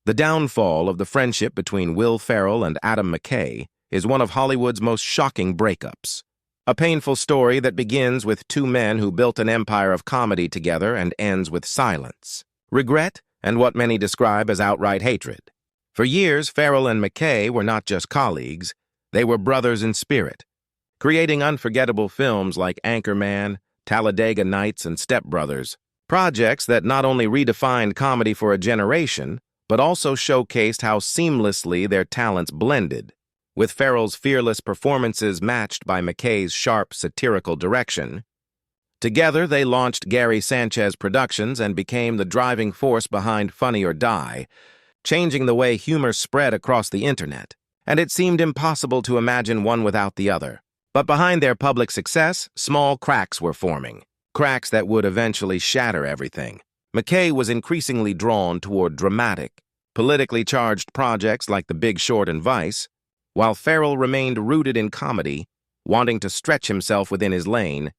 The downfall of the friendship between Will Ferrell and Adam McKay is one of Hollywood's most shocking breakups. A painful story that begins with two men who built an empire of comedy together and ends with silence, regret, and what many describe as outright hatred. For years, Ferrell and McKay were not just colleagues, they were brothers in spirit, creating unforgettable films like Anchorman, Talladega Nights, and Step Brothers, projects that not only redefined comedy for a generation, but also showcased how seamlessly their talents blended, with Ferrell's fearless performances matched by McKay's sharp, satirical direction. Together, they launched Gary Sanchez Productions and became the driving force behind Funny or Die, changing the way humor spread across the internet. And it seemed impossible to imagine one without the other. But behind their public success, small cracks were forming, cracks that would eventually shatter everything. McKay was increasingly drawn toward dramatic, politically charged projects like The Big Short and Vice, while Ferrell remained rooted in comedy, wanting to stretch himself within his lane,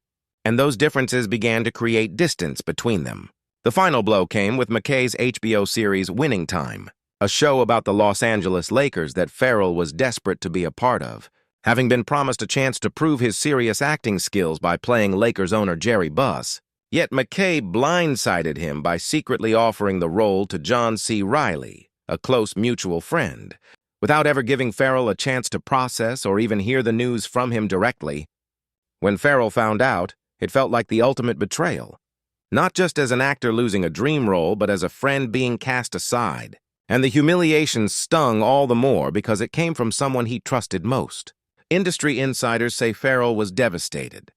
and those differences began to create distance between them. The final blow came with McKay's HBO series Winning Time, a show about the Los Angeles Lakers that Ferrell was desperate to be a part of, having been promised a chance to prove his serious acting skills by playing Lakers owner Jerry Buss. Yet McKay blindsided him by secretly offering the role to John C. Reilly, a close mutual friend, without ever giving Ferrell a chance to process or even hear the news from him directly. When Ferrell found out, it felt like the ultimate betrayal, not just as an actor losing a dream role, but as a friend being cast aside. And the humiliation stung all the more because it came from someone he trusted most. Industry insiders say Ferrell was devastated,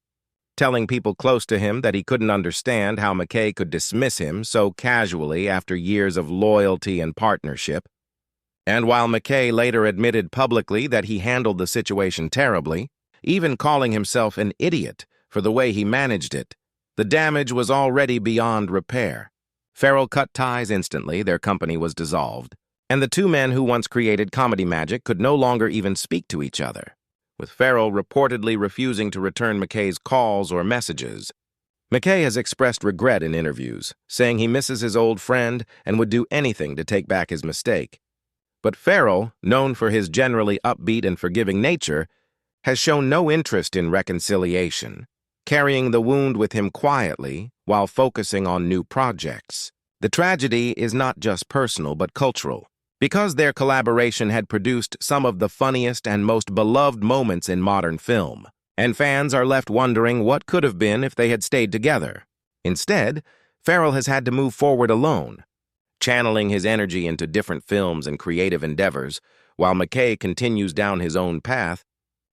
telling people close to him that he couldn't understand how McKay could dismiss him so casually after years of loyalty and partnership. And while McKay later admitted publicly that he handled the situation terribly, even calling himself an idiot for the way he managed it, the damage was already beyond repair. Ferrell cut ties instantly, their company was dissolved, and the two men who once created comedy magic could no longer even speak to each other, with Ferrell reportedly refusing to return McKay's calls or messages. McKay has expressed regret in interviews, saying he misses his old friend and would do anything to take back his mistake. But Ferrell, known for his generally upbeat and forgiving nature, has shown no interest in reconciliation, carrying the wound with him quietly while focusing on new projects. The tragedy is not just personal but cultural, because their collaboration had produced some of the funniest and most beloved moments in modern film, and fans are left wondering what could have been if they had stayed together. Instead, Ferrell has had to move forward alone, channeling his energy into different films and creative endeavors, while McKay continues down his own path,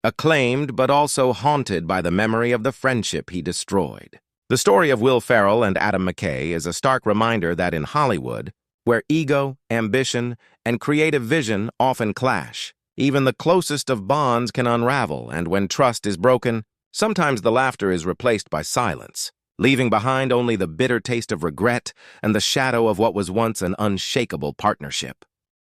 acclaimed but also haunted by the memory of the friendship he destroyed. The story of Will Ferrell and Adam McKay is a stark reminder that in Hollywood, where ego, ambition, and creative vision often clash, even the closest of bonds can unravel, and when trust is broken, sometimes the laughter is replaced by silence, leaving behind only the bitter taste of regret and the shadow of what was once an unshakable partnership.